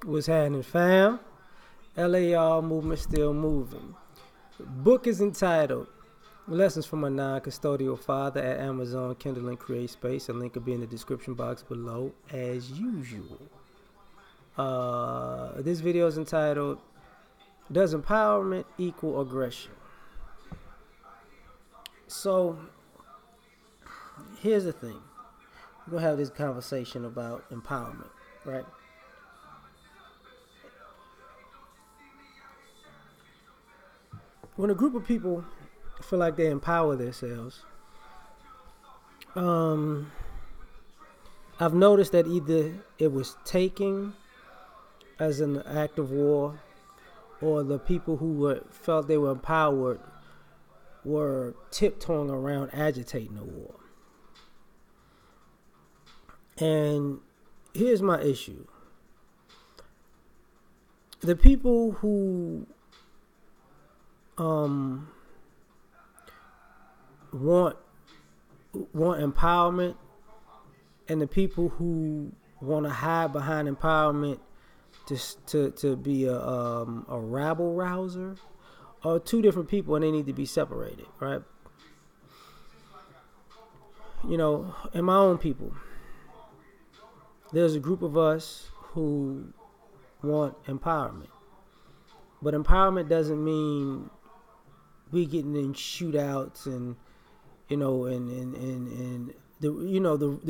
What's happening, fam? L.A.R movement still moving. Book is entitled Lessons from a Non-Custodial Father at Amazon, Kindle, and Create Space. A link will be in the description box below, as usual. This video is entitled, Does Empowerment Equal Aggression? So, here's the thing. We're going to have this conversation about empowerment, right? When a group of people feel like they empower themselves, I've noticed that either it was taking as an act of war, or the people who felt they were empowered were tiptoeing around agitating the war. And here's my issue. The people who want empowerment, and the people who want to hide behind empowerment to be a rabble rouser are two different people, and they need to be separated, right? You know, in my own people, there's a group of us who want empowerment, but empowerment doesn't mean we getting in shootouts and the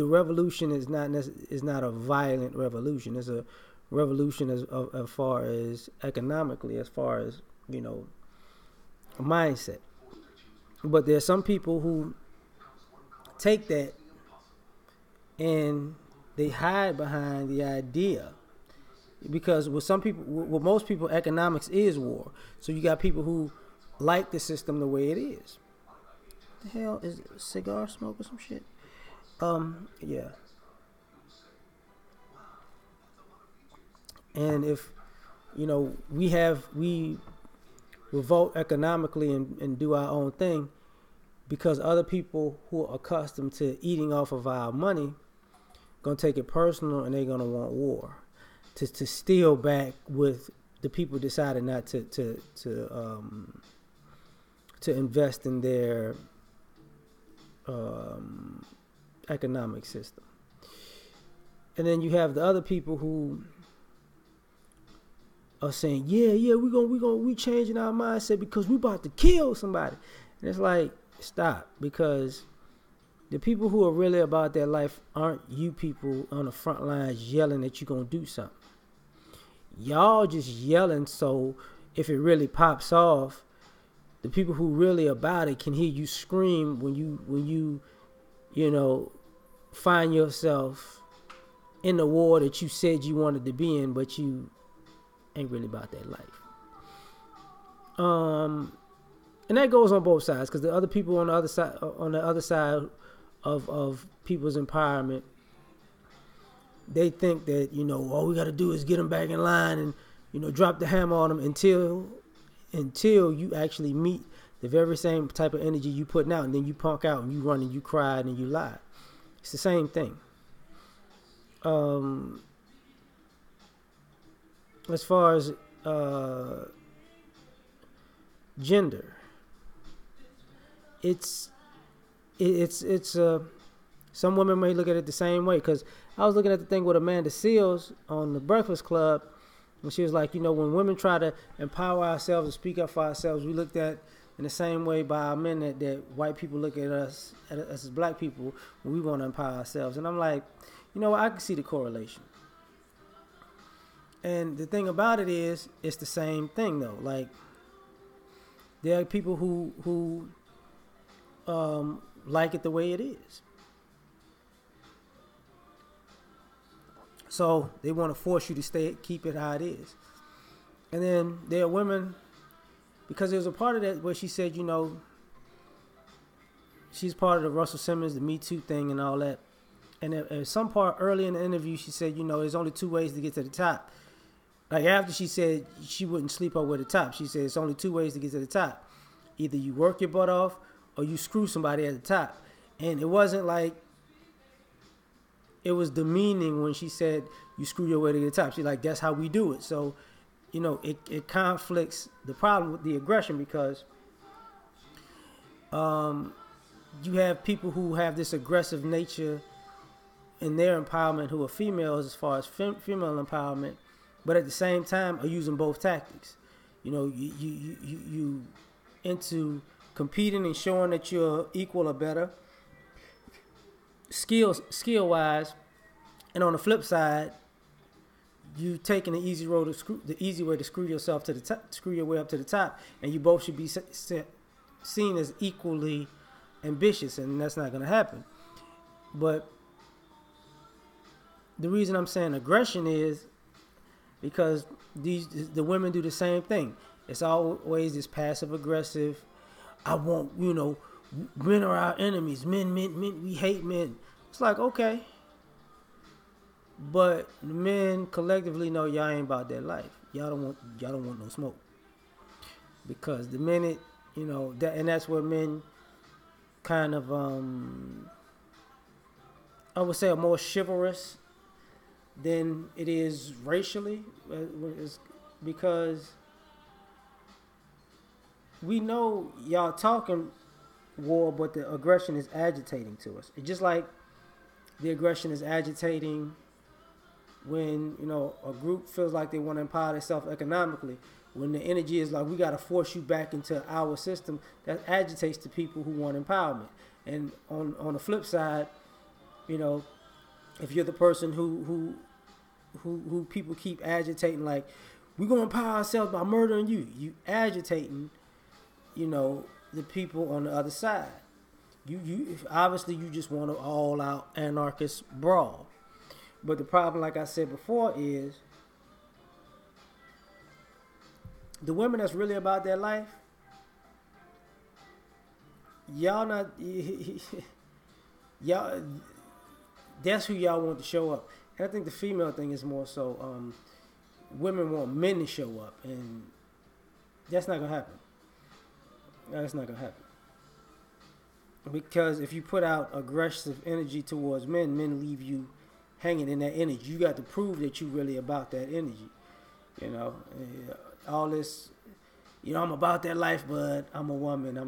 revolution is not a violent revolution. It's a revolution as far as economically, as far as a mindset. But there's some people who take that and they hide behind the idea, because with most people, economics is war. So you got people who like the system the way it is. The hell is it? A cigar smoke or some shit? Yeah. And if we revolt economically and do our own thing, because other people who are accustomed to eating off of our money gonna take it personal, and they're gonna want war to steal back with the people decided not to invest in their economic system. And then you have the other people who are saying, we changing our mindset because we about to kill somebody. And it's like, stop, because the people who are really about their life aren't you people on the front lines yelling that you're gonna do something. Y'all just yelling so if it really pops off, the people who really about it can hear you scream when you find yourself in the war that you said you wanted to be in, but you ain't really about that life. And that goes on both sides, because the other people on the other side of people's empowerment, they think that all we got to do is get them back in line and drop the hammer on them until you actually meet the very same type of energy you putting out, and then you punk out and you run and you cried and you lie. It's the same thing. As far as gender, it's some women may look at it the same way, because I was looking at the thing with Amanda Seals on the Breakfast Club, and she was like, when women try to empower ourselves and speak up for ourselves, we looked at in the same way by our men that white people look at us as black people when we want to empower ourselves. And I'm like, I can see the correlation. And the thing about it is, it's the same thing though. Like, there are people who like it the way it is. So they want to force you to keep it how it is. And then there are women, because there's a part of that where she said, she's part of the Russell Simmons, the Me Too thing and all that. And at some part early in the interview, she said, there's only two ways to get to the top. Like, after she said she wouldn't sleep over the top, she said it's only two ways to get to the top. Either you work your butt off or you screw somebody at the top. And it wasn't like it was demeaning when she said you screw your way to the top. She's like, that's how we do it. So, it conflicts the problem with the aggression because you have people who have this aggressive nature in their empowerment who are females as far as female empowerment, but at the same time are using both tactics. You into competing and showing that you're equal or better skill wise, and on the flip side, you taking the easy road the easy way to screw yourself to the top, screw your way up to the top, and you both should be seen as equally ambitious, and that's not going to happen. But the reason I'm saying aggression is because the women do the same thing. It's always this passive aggressive. I want, men are our enemies. Men, we hate men. It's like, okay. But the men collectively know y'all ain't about that life. Y'all don't want no smoke. Because the minute, and that's where men kind of, I would say, are more chivalrous than it is racially, because we know y'all talking war, but the aggression is agitating to us. It's just like the aggression is agitating when a group feels like they want to empower themselves economically. When the energy is like, we got to force you back into our system, that agitates the people who want empowerment. And on the flip side, if you're the person who people keep agitating, like, we're going to empower ourselves by murdering you agitating, the people on the other side. You obviously you just want an all-out anarchist brawl. But the problem, like I said before, is the women that's really about their life, y'all not, y'all, that's who y'all want to show up. And I think the female thing is more so, women want men to show up, and that's not going to happen. That's not going to happen. Because if you put out aggressive energy towards men leave you hanging in that energy. You got to prove that you really about that energy. All this, I'm about that life, but I'm a woman.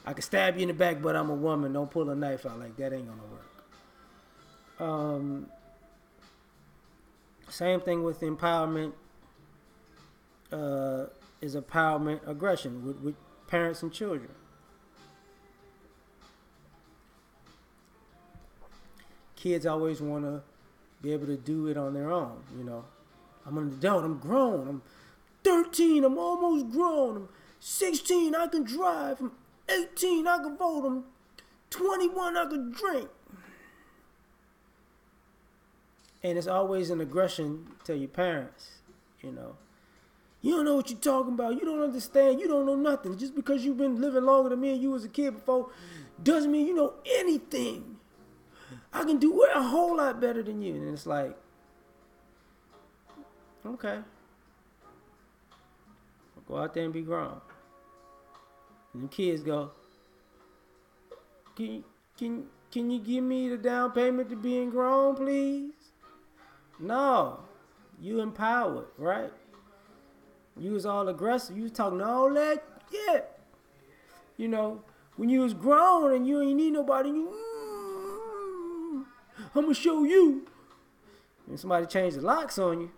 I can stab you in the back, but I'm a woman. Don't pull a knife out. Like, that ain't gonna work. Same thing with empowerment. Is empowerment aggression with parents and children. Kids always want to be able to do it on their own. I'm an adult. I'm grown. I'm 13. I'm almost grown. I'm 16. I can drive. I'm 18. I can vote. I'm 21. I can drink. And it's always an aggression to your parents. You don't know what you're talking about. You don't understand. You don't know nothing. Just because you've been living longer than me and you as a kid before doesn't mean you know anything. I can do a whole lot better than you. And it's like, okay. Go out there and be grown. And the kids go, can you give me the down payment to being grown, please? No. You empowered, right? You was all aggressive. You was talking all that, yeah. When you was grown and you ain't need nobody, I'm going to show you. And somebody changed the locks on you.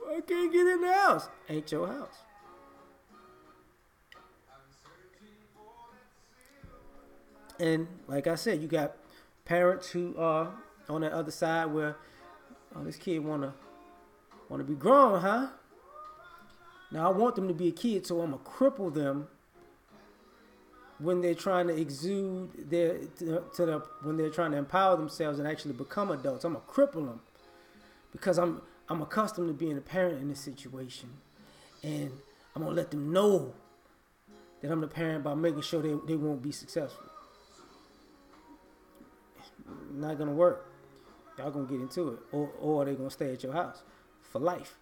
I can't get in the house. Ain't your house. And like I said, you got parents who are on the other side where, this kid wanna be grown, huh? Now I want them to be a kid, so I'm gonna cripple them when they're trying to exude when they're trying to empower themselves and actually become adults. I'm gonna cripple them because I'm accustomed to being a parent in this situation, and I'm gonna let them know that I'm the parent by making sure they won't be successful. Not gonna work. Y'all gonna get into it, or they gonna stay at your house for life.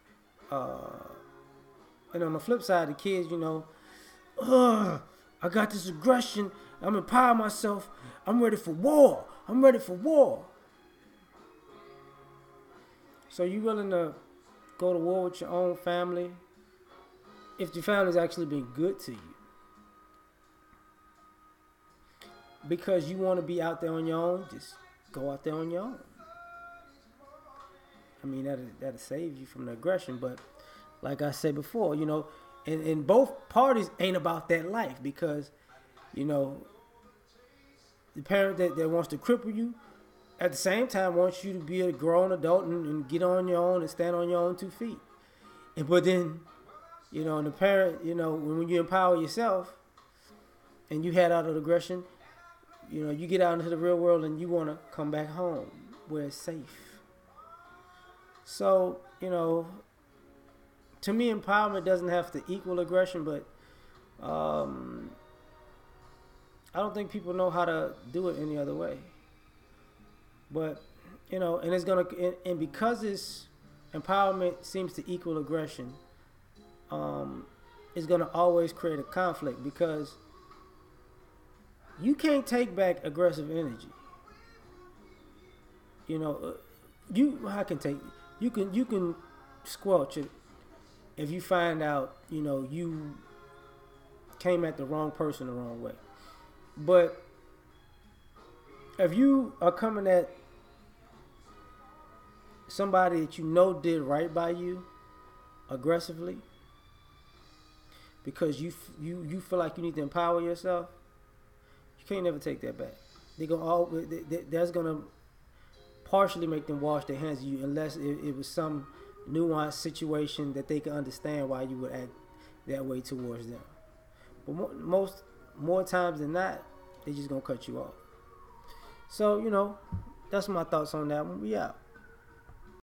And on the flip side, the kids, I got this aggression. I'm empowering myself. I'm ready for war. So you willing to go to war with your own family if your family's actually been good to you because you want to be out there on your own? Just go out there on your own. I mean, that'll save you from the aggression. But like I said before, and both parties ain't about that life because, you know, the parent that wants to cripple you at the same time wants you to be a grown adult and get on your own and stand on your own 2 feet. But then, and the parent, when you empower yourself and you head out of aggression, you get out into the real world and you want to come back home where it's safe. So, to me, empowerment doesn't have to equal aggression, but I don't think people know how to do it any other way. But, and it's going to, and because this empowerment seems to equal aggression, it's going to always create a conflict because you can't take back aggressive energy. You can squelch it if you find out, you came at the wrong person the wrong way. But if you are coming at somebody that did right by you aggressively because you feel like you need to empower yourself, you can't never take that back. That's gonna partially make them wash their hands of you unless it was some nuanced situation that they can understand why you would act that way towards them. But more times than not, they just gonna cut you off. So, that's my thoughts on that one. We out.